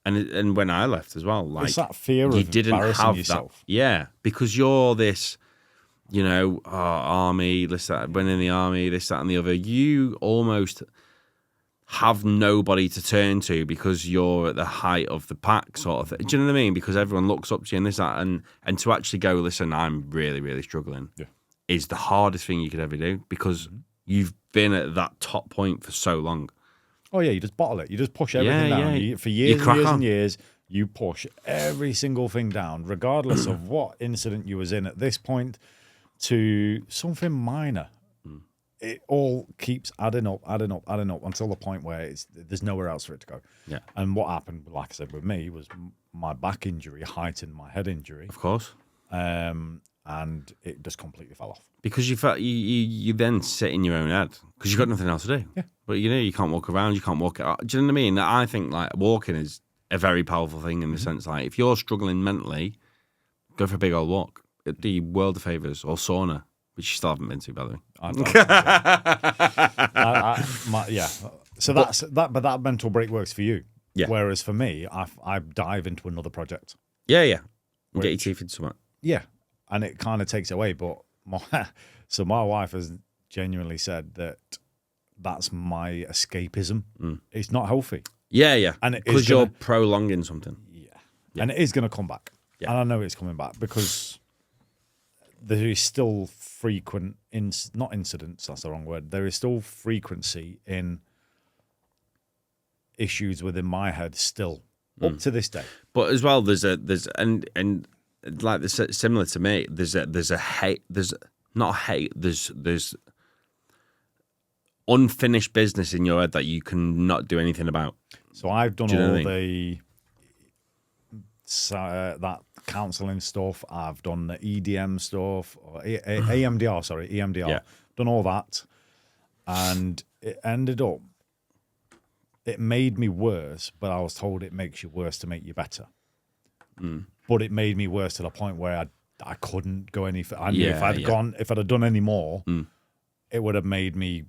And when I left as well, like
it's that fear
you
of
didn't
embarrassing
have
yourself.
that. Yeah, because you're this, army, this, that, when in the army, this, that, and the other. You almost have nobody to turn to because you're at the height of the pack, sort of thing. Do you know what I mean? Because everyone looks up to you and this, that, and to actually go, listen, I'm really, really struggling, is the hardest thing you could ever do because you've been at that top point for so long.
Oh yeah, you just bottle it. You just push everything down.
Yeah.
For years and years
on.
and years, you push every single thing down, regardless of what incident you was in at this point, to something minor. It all keeps adding up until the point where there's nowhere else for it to go.
Yeah.
And what happened, like I said, with me was my back injury heightened my head injury.
Of course.
And it just completely fell off.
Because you felt you then sit in your own head because you've got nothing else to do.
Yeah.
But you can't walk around, you can't walk out. Do you know what I mean? I think like walking is a very powerful thing in the sense like if you're struggling mentally, go for a big old walk. It'd do you world of favours or sauna, which you still haven't been to, by the way.
So that's that, but that mental break works for you.
Yeah.
Whereas for me, I dive into another project.
Yeah. And get your teeth into something.
Yeah, and it kind of takes away. But my wife has genuinely said that that's my escapism. It's not healthy.
Yeah.
And it
because
is
you're prolonging something.
Yeah, and it is going to come back.
Yeah.
And I know it's coming back because there is still frequent, not incidents, that's the wrong word. There is still frequency in issues within my head still up to this day.
But as well, there's like this similar to me. There's unfinished business in your head that you can not do anything about.
So I've done
all
that counselling stuff. I've done the EDM stuff, or EMDR. Sorry, EMDR.
Yeah.
Done all that, and it ended up. It made me worse, but I was told it makes you worse to make you better. But it made me worse to the point where I couldn't go any further. I knew if I'd done any more, it would have made me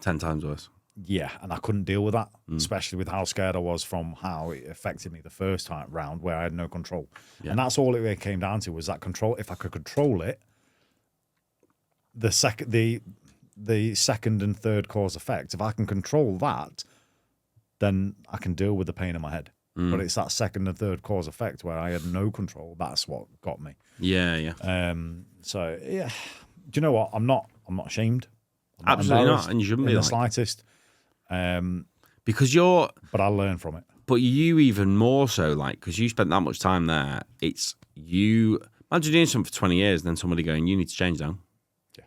10 times worse.
Yeah, and I couldn't deal with that, especially with how scared I was from how it affected me the first time round where I had no control. Yeah. And that's all it came down to was that control. If I could control it, the second and third cause effect, if I can control that, then I can deal with the pain in my head. But it's that second and third cause effect where I had no control. That's what got me.
Yeah.
So yeah, do you know what? I'm not ashamed.
Absolutely not, and you shouldn't be
in the slightest.
Because
but I learned from it.
But you even more so, like, because you spent that much time there. It's you. Imagine doing something for 20 years, and then somebody going, "You need to change now." Yeah,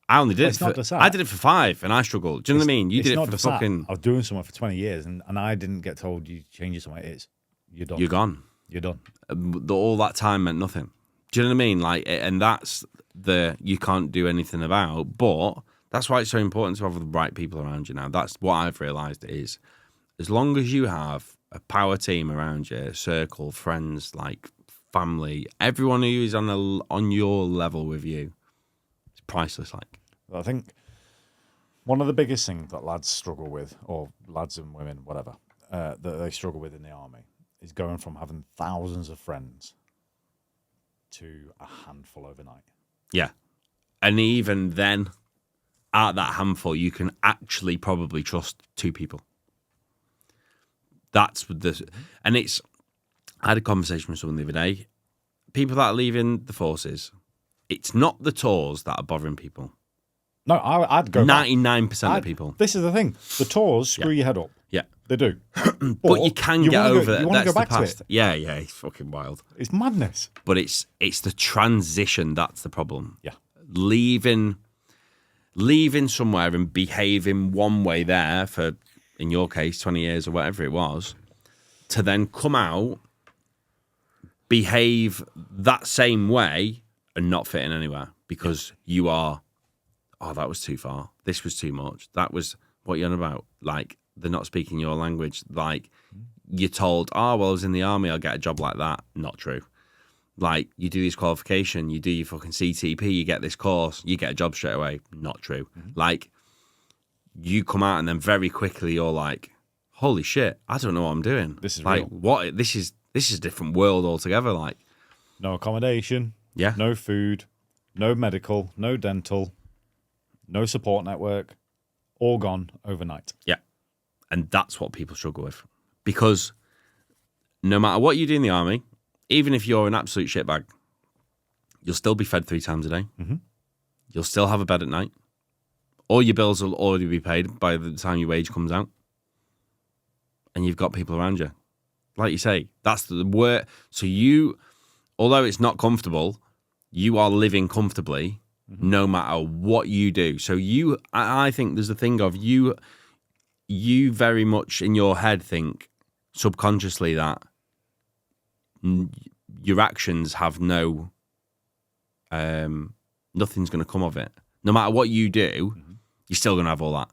I only did it. I did it for 5, and I struggled. Do you know what I mean? You did it for fucking.
I was doing something for 20 years, and I didn't get told you change something. You're done.
You're gone.
You're done.
All that time meant nothing. Do you know what I mean? Like, and that's you can't do anything about, but. That's why it's so important to have the right people around you now. That's what I've realised is as long as you have a power team around you, a circle, friends, like family, everyone who is on your level with you, it's priceless. Like,
I think one of the biggest things that lads struggle with, or lads and women, whatever, that they struggle with in the army is going from having thousands of friends to a handful overnight.
Yeah. And even then, at that handful, you can actually probably trust 2 people. That's the, and it's. I had a conversation with someone the other day. People that are leaving the forces, it's not the tours that are bothering people.
No, I'd go
99% of people.
This is the thing: the tours screw your head up.
Yeah,
they do.
but you can get over it.
You want to go back to it?
Yeah, it's fucking wild.
It's madness.
But it's the transition that's the problem.
Yeah,
leaving somewhere and behaving one way there for, in your case, 20 years or whatever it was, to then come out, behave that same way and not fit in anywhere because you are, that was too far. This was too much. That was what you're on about. Like, they're not speaking your language. Like, you're told, I was in the army, I'll get a job like that. Not true. Like, you do this qualification, you do your fucking CTP, you get this course, you get a job straight away. Not true. Like, you come out and then very quickly you're like, holy shit, I don't know what I'm doing.
This is
like
real.
what this is a different world altogether. Like,
No accommodation.
yeah,
No food. No medical. No dental. No support network. All gone overnight.
yeah, and that's what people struggle with, because no matter what you do in the army, even if you're an absolute shitbag, you'll still be fed 3 times a day.
Mm-hmm.
You'll still have a bed at night. All your bills will already be paid by the time your wage comes out. And you've got people around you. Like you say, that's the work. So you, although it's not comfortable, you are living comfortably no matter what you do. So I think there's a thing of you very much in your head think subconsciously that your actions have nothing's going to come of it. No matter what you do, you're still going to have all that.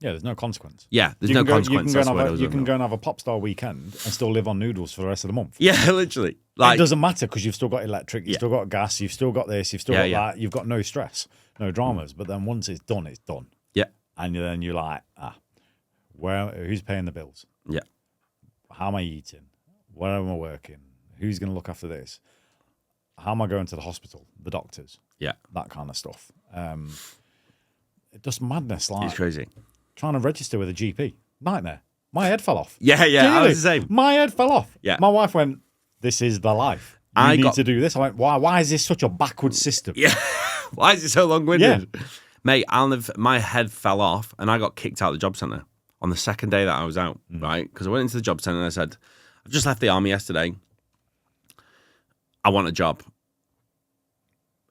Yeah, there's no consequence.
Yeah, there's no consequence.
You can go and have a pop star weekend and still live on noodles for the rest of the month.
Yeah, literally.
It
Like,
doesn't matter because you've still got electric, you've still got gas, you've still got this, you've still got that. You've got no stress, no dramas. But then once it's done, it's done.
yeah,
And then you're like, who's paying the bills?
yeah,
How am I eating? Where am I working? Who's going to look after this? How am I going to the hospital? The doctors,
yeah.
that kind of stuff. Just madness. Like
It's crazy.
trying to register with a GP. Nightmare. My head fell off.
Yeah, yeah. I
Genuinely,
was the same.
My head fell off.
Yeah.
My wife went, this is the life. You need to do this. I went, why is this such a backward system?
Yeah. Why is it so long-winded? Yeah. Mate, my head fell off and I got kicked out of the job centre on the second day that I was out, right? Because I went into the job centre and I said, I've just left the army yesterday. I want a job.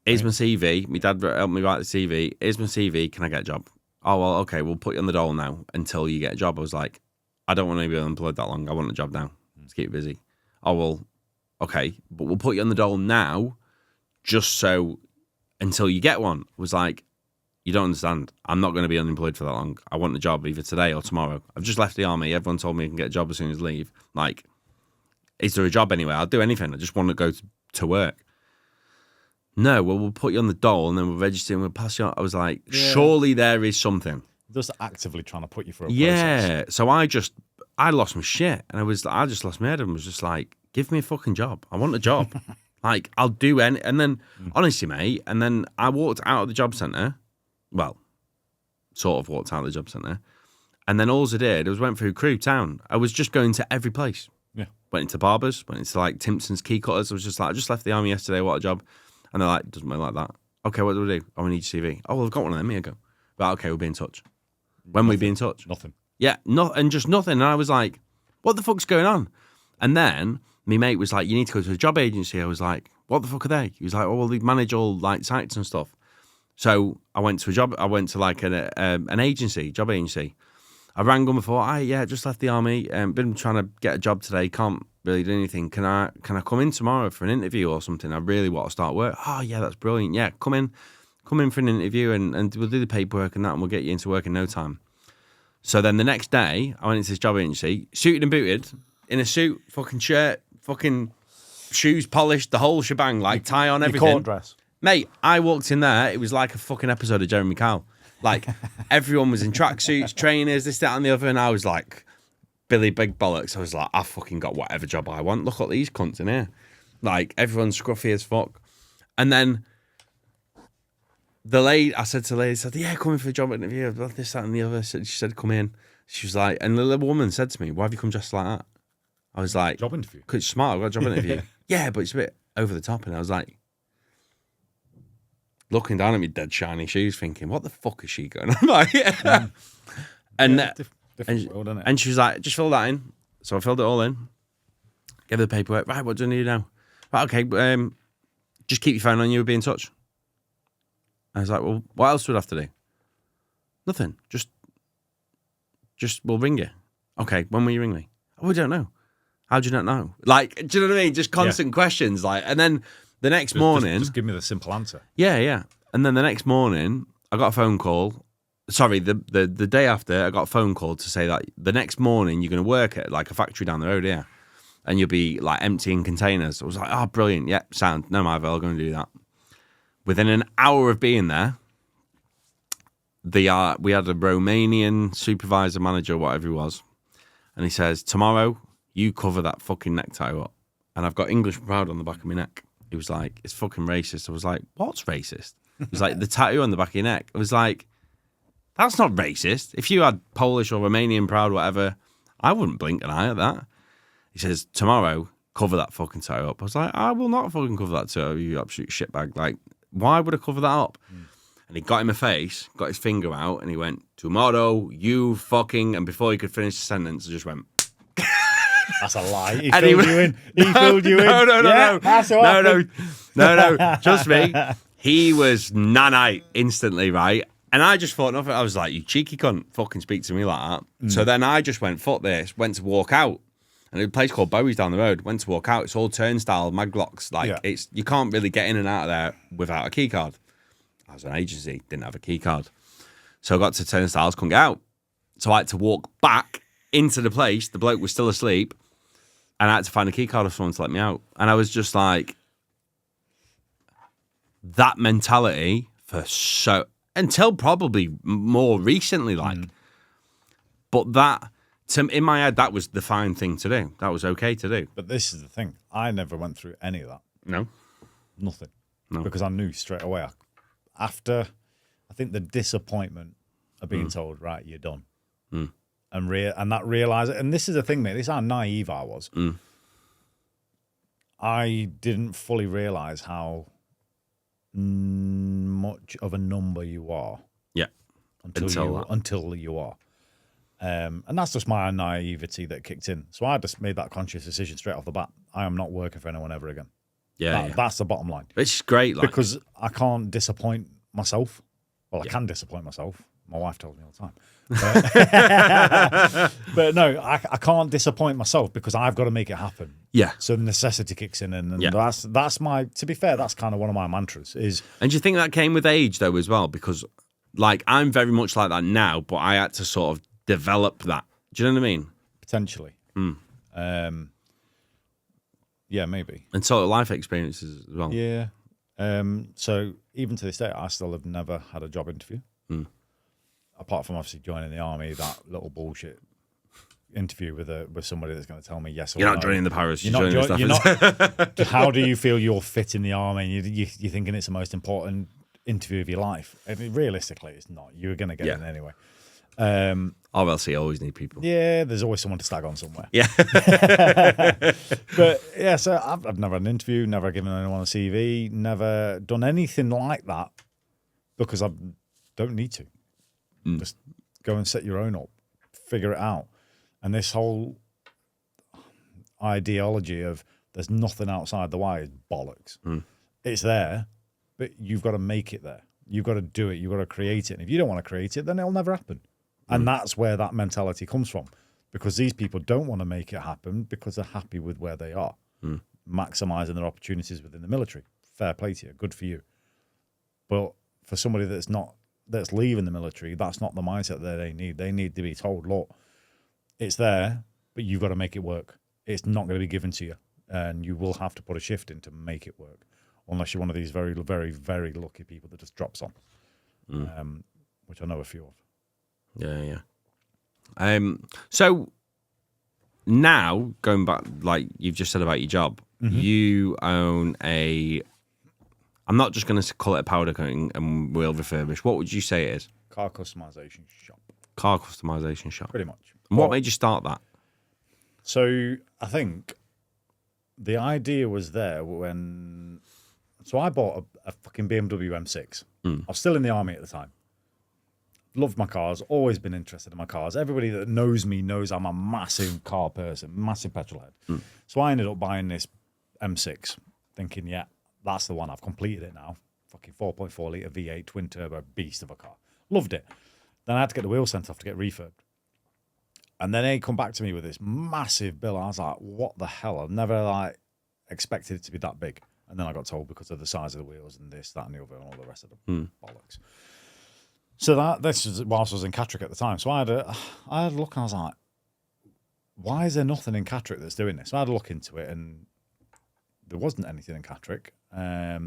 Here's my CV. My dad helped me write the CV. Here's my CV. Can I get a job? Oh, well, okay. We'll put you on the dole now until you get a job. I was like, I don't want to be unemployed that long. I want a job now. Let's keep busy. Oh, well, okay. But we'll put you on the dole now just so until you get one. I was like, you don't understand. I'm not going to be unemployed for that long. I want a job either today or tomorrow. I've just left the army. Everyone told me I can get a job as soon as I leave. Like, is there a job anywhere? I'll do anything. I just want to go to work. No, well, we'll put you on the dole and then we'll register and we'll pass you on. I was like, surely there is something.
Just actively trying to put you through a
Yeah.
process.
So I lost my shit and I just lost my head and was just like, give me a fucking job. I want a job. Like, I'll do any. And then, honestly, mate, and then I walked out of the job centre. Well, sort of walked out of the job centre. And then all I did was went through Crewe Town. I was just going to every place.
Yeah.
Went into barbers, went into like Timpson's Key Cutters. I was just like, I just left the army yesterday. What a job. And they're like, doesn't matter like that. Okay, what do we do? Oh, we need your CV. Oh, well, I've got one of them. Here you go. Right, okay, we'll be in touch. When we be in touch?
Nothing.
Yeah, and just nothing. And I was like, what the fuck's going on? And then my mate was like, you need to go to a job agency. I was like, what the fuck are they? He was like, oh, well, they manage all like sites and stuff. So I went to like an agency, job agency. I rang them before. Just left the army. Been trying to get a job today. Can't really do anything. Can I come in tomorrow for an interview or something? I really want to start work. Oh yeah, that's brilliant. Yeah, come in for an interview and we'll do the paperwork and that and we'll get you into work in no time. So then the next day, I went into this job agency, suited and booted, in a suit, fucking shirt, fucking shoes polished, the whole shebang, like tie on, everything.
Your court dress.
Mate, I walked in there, it was like a fucking episode of Jeremy Kyle. Like, everyone was in tracksuits, trainers, this, that, and the other, and I was like, Billy Big Bollocks. I was like, I've fucking got whatever job I want. Look at these cunts in here. Like, everyone's scruffy as fuck. And then I said to the lady, yeah, come in for a job interview, this, that, and the other. She said, come in. She was like, and the little woman said to me, why have you come dressed like that? I was like,
Job interview?
Because it's smart, I've got a job interview. Yeah, but it's a bit over the top. And I was like, looking down at me dead shiny shoes, thinking, what the fuck is she going on? Like,
different world, isn't it?
And she was like, just fill that in. So I filled it all in. Gave her the paperwork. Right, what do I need now? Right, okay, just keep your phone on you, we'll be in touch. I was like, well, what else would I have to do? Nothing. Just we'll ring you. Okay, when will you ring me? Oh, we don't know. How do you not know? Like, do you know what I mean? Just constant questions. Like, and then the next morning,
just give me the simple answer.
Yeah. And then the next morning, I got a phone call. Sorry, the day after, I got a phone call to say that the next morning you're going to work at like a factory down the road here, and you'll be like emptying containers. I was like, oh, brilliant. Yeah, sound. No, my I'll go and do that. Within an hour of being there, we had a Romanian supervisor, manager, whatever he was, And he says, tomorrow, you cover that fucking necktie up. And I've got English proud on the back of my neck. He was like, it's fucking racist. I was like, what's racist? He was like, the tattoo on the back of your neck. I was like, that's not racist. If you had Polish or Romanian proud, whatever, I wouldn't blink an eye at that. He says, tomorrow, cover that fucking tattoo up. I was like, I will not fucking cover that tattoo, you absolute shitbag. Like, why would I cover that up? And he got in my face, got his finger out, and he went, tomorrow, you fucking... And before he could finish the sentence, I just went...
That's a lie. He filled you in. He filled you in.
No.
That's
No. Trust me. He was nanite instantly, right? And I just thought nothing. I was like, you cheeky cunt, fucking speak to me like that. So then I just went, fuck this, went to walk out. And a place called Bowie's down the road, went to walk out. It's all turnstile, maglocks. Like, it's you can't really get in and out of there without a key card. I was an agency, didn't have a key card. So I got to turnstiles, couldn't get out. So I had to walk back into the place. The bloke was still asleep. And I had to find a key card or someone to let me out. And I was just like, that mentality for so, until probably more recently, like, but that, in my head, that was the fine thing to do. That was okay to do.
But this is the thing. I never went through any of that.
No.
Nothing.
No.
Because I knew straight away. After, I think the disappointment of being told, right, you're done. And that realize it. And this is the thing, mate. This is how naive I was. I didn't fully realize how much of a number you are.
Yeah.
Until you are. And that's just my naivety that kicked in. So I just made that conscious decision straight off the bat. I am not working for anyone ever again.
Yeah.
That's the bottom line.
It's great. Like,
because I can't disappoint myself. Well, I can disappoint myself. My wife tells me all the time. But no, I can't disappoint myself because I've got to make it happen.
Yeah.
So necessity kicks in, and that's my. To be fair, that's kind of one of my mantras. Is
and do you think that came with age though as well? Because like I'm very much like that now, but I had to sort of develop that. Do you know what I mean?
Potentially. Yeah, maybe.
And sort of life experiences as well.
Yeah. So even to this day, I still have never had a job interview. Apart from obviously joining the army, that little bullshit interview with somebody that's going to tell me yes or no.
You're not joining the Paris.
You're not. How do you feel you're fit in the army? And you're thinking it's the most important interview of your life. I mean, realistically, it's not. You're going to get in anyway.
RLC always need people.
Yeah, there's always someone to stag on somewhere.
Yeah.
But yeah, so I've never had an interview, never given anyone a CV, never done anything like that because I don't need to. Just go and set your own up, figure it out. And this whole ideology of there's nothing outside the way is bollocks. It's there, but you've got to make it there. You've got to do it. You've got to create it. And if you don't want to create it, then it'll never happen. And that's where that mentality comes from, because these people don't want to make it happen because they're happy with where they are, maximizing their opportunities within the military. Fair play to you. Good for you. But for somebody that's leaving the military, that's not the mindset that they need. They need to be told, look, it's there, but you've got to make it work. It's not going to be given to you, and you will have to put a shift in to make it work, unless you're one of these very, very, very lucky people that just drops on, which I know a few of.
Yeah. So now going back, like you've just said about your job, you own I'm not just going to call it a powder coating and wheel refurbish. What would you say it is?
Car customization shop.
Car customization shop.
Pretty much.
And what made you start that?
So I think the idea was there when. So I bought a fucking BMW M6. I was still in the army at the time. Loved my cars, always been interested in my cars. Everybody that knows me knows I'm a massive car person, massive petrol head. So I ended up buying this M6, thinking, yeah, that's the one. I've completed it now. Fucking 4.4 litre V8 twin turbo beast of a car. Loved it. Then I had to get the wheel sent off to get refurbed. And then they come back to me with this massive bill. I was like, what the hell? I've never expected it to be that big. And then I got told because of the size of the wheels and this, that, and the other, and all the rest of the bollocks. So this was whilst I was in Catterick at the time. So I had a look and I was like, why is there nothing in Catterick that's doing this? So I had a look into it and there wasn't anything in Catterick at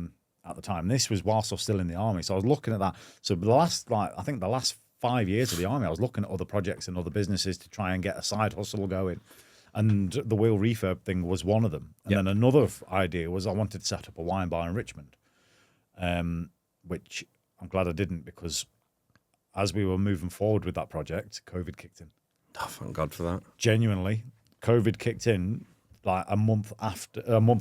the time. This was whilst I was still in the army. So I was looking at that. So the last 5 years of the army, I was looking at other projects and other businesses to try and get a side hustle going. And the wheel refurb thing was one of them. And then another idea was I wanted to set up a wine bar in Richmond, which I'm glad I didn't, because as we were moving forward with that project, COVID kicked in.
Oh, thank God for that.
Genuinely, COVID kicked in like a month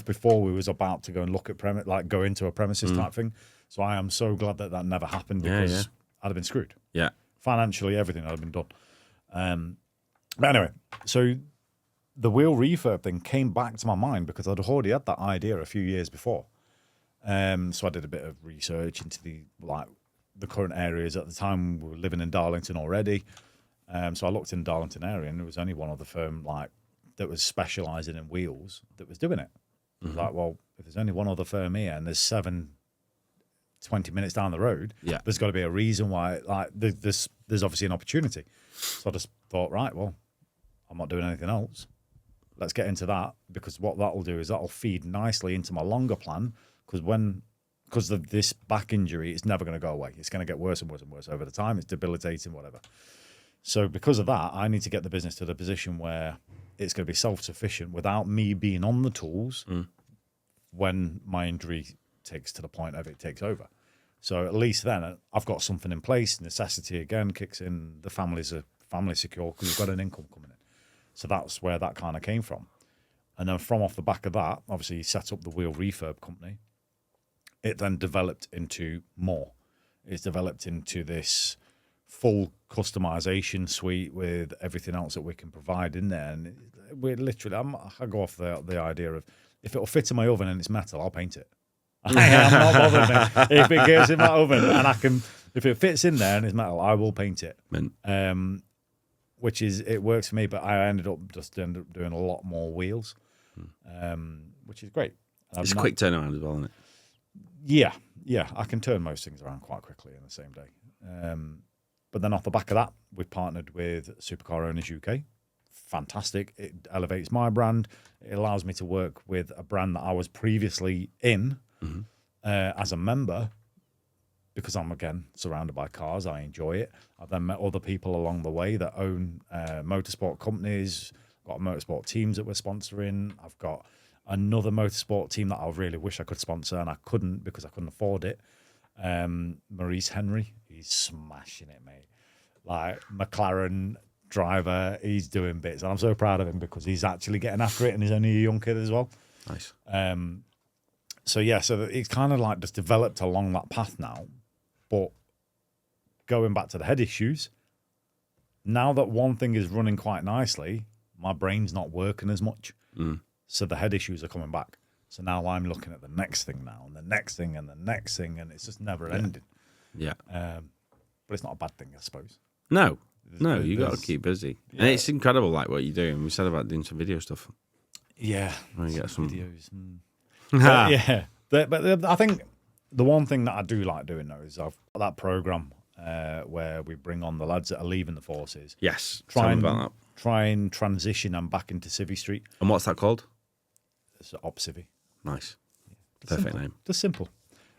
before we was about to go and look at go into a premises type thing. So I am so glad that never happened, because I'd have been screwed.
Yeah.
Financially, everything had been done. But anyway, so the wheel refurb thing came back to my mind because I'd already had that idea a few years before. So I did a bit of research into the current areas. At the time, we were living in Darlington already. So I looked in the Darlington area, and there was only one other firm that was specialising in wheels that was doing it. I was like, well, if there's only one other firm here and there's 20 minutes down the road, there's got to be a reason why. There's obviously an opportunity. So I just thought, right, well, I'm not doing anything else. Let's get into that, because what that'll do is that'll feed nicely into my longer plan, because of this back injury, it's never going to go away. It's going to get worse and worse and worse over the time. It's debilitating, whatever. So because of that, I need to get the business to the position where it's going to be self-sufficient without me being on the tools when my injury takes to the point of it takes over. So at least then I've got something in place. Necessity again kicks in. The family's secure because we've got an income coming in. So that's where that kind of came from. And then from off the back of that, obviously, he set up the wheel refurb company. It then developed into more. It's developed into this full customization suite with everything else that we can provide in there. And we're literally, I go off the idea of, if it'll fit in my oven and it's metal, I'll paint it. I'm not bothered, mate. If it goes in my oven and if it fits in there and it's metal, I will paint it. It works for me, but I ended up doing a lot more wheels, which is great.
It's a quick turnaround as well, isn't it?
Yeah. I can turn most things around quite quickly in the same day. But then off the back of that, we've partnered with Supercar Owners UK. Fantastic. It elevates my brand. It allows me to work with a brand that I was previously in as a member, because I'm, again, surrounded by cars. I enjoy it. I've then met other people along the way that own motorsport companies, got motorsport teams that we're sponsoring. I've got another motorsport team that I really wish I could sponsor, and I couldn't because I couldn't afford it. Maurice Henry, he's smashing it, mate. Like, McLaren driver, he's doing bits. And I'm so proud of him because he's actually getting after it, and he's only a young kid as well.
Nice.
So it's kind of like just developed along that path now. But going back to the head issues, now that one thing is running quite nicely, my brain's not working as much. So the head issues are coming back. So now I'm looking at the next thing now, and the next thing, and the next thing, and it's just never ending. Yeah. But it's not a bad thing, I suppose.
No, you got to keep busy. Yeah. And it's incredible, like, what you're doing. We said about doing some video stuff.
Yeah.
Get some
videos. But I think the one thing that I do like doing, though, is I've got that programme where we bring on the lads that are leaving the forces.
Yes.
Try and transition them back into Civvy Street.
And what's that called?
It's Op Civvy.
Nice.
Yeah,
perfect name.
Just simple.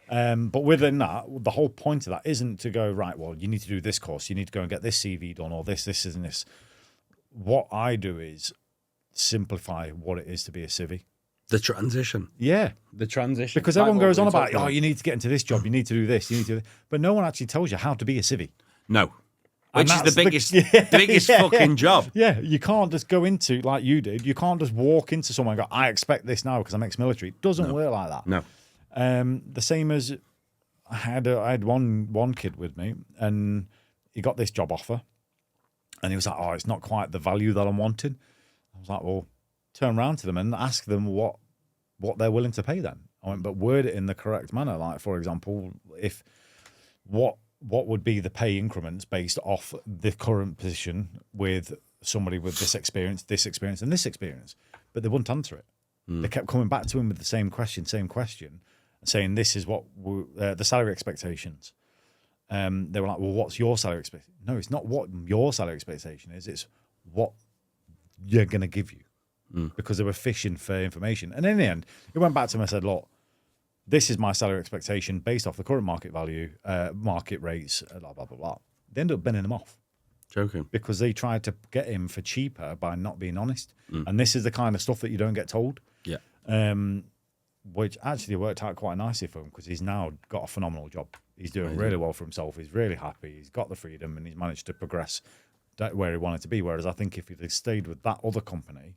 But within that, the whole point of that isn't to go, right, well, you need to do this course, you need to go and get this CV done, or this, and this. What I do is simplify what it is to be a civvy.
The transition.
Yeah.
The transition.
Because everyone goes on about, you need to get into this job, you need to do this, you need to do this. But no one actually tells you how to be a civvy.
No. Which is the biggest fucking job.
Yeah, you can't just go into, like you did, you can't just walk into someone and go, I expect this now because I'm ex-military. It doesn't work like that.
No.
The same as I had one kid with me, and he got this job offer, and he was like, oh, it's not quite the value that I'm wanting. I was like, well, turn around to them and ask them what they're willing to pay then. I went, but word it in the correct manner. Like, for example, if what would be the pay increments based off the current position with somebody with this experience, and this experience? But they wouldn't answer it. They kept coming back to him with the same question, saying this is what the salary expectations. They were like, well, what's your salary expectation? No, it's not what your salary expectation is. It's what you're going to give you. Because they were fishing for information. And in the end, it went back to him and said, look, this is my salary expectation based off the current market value, market rates, blah, blah, blah, blah. They ended up binning him off
Joking.
because they tried to get him for cheaper by not being honest.
Mm.
And this is the kind of stuff that you don't get told.
Yeah.
Which actually worked out quite nicely for him because he's now got a phenomenal job. He's doing
Amazing.
really well for himself. He's really happy. He's got the freedom and he's managed to progress where he wanted to be. Whereas I think if he'd have stayed with that other company,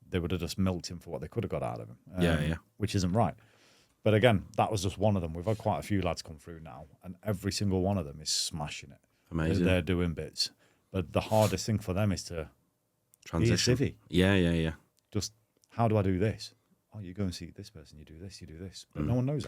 they would have just milked him for what they could have got out of him.
Yeah.
Which isn't right. But again, that was just one of them. We've had quite a few lads come through now, and every single one of them is smashing it.
Amazing.
They're doing bits. But the hardest thing for them is to
Transition.
be a civvy.
Yeah.
Just, how do I do this? Oh, you go and see this person, you do this. But no one knows that.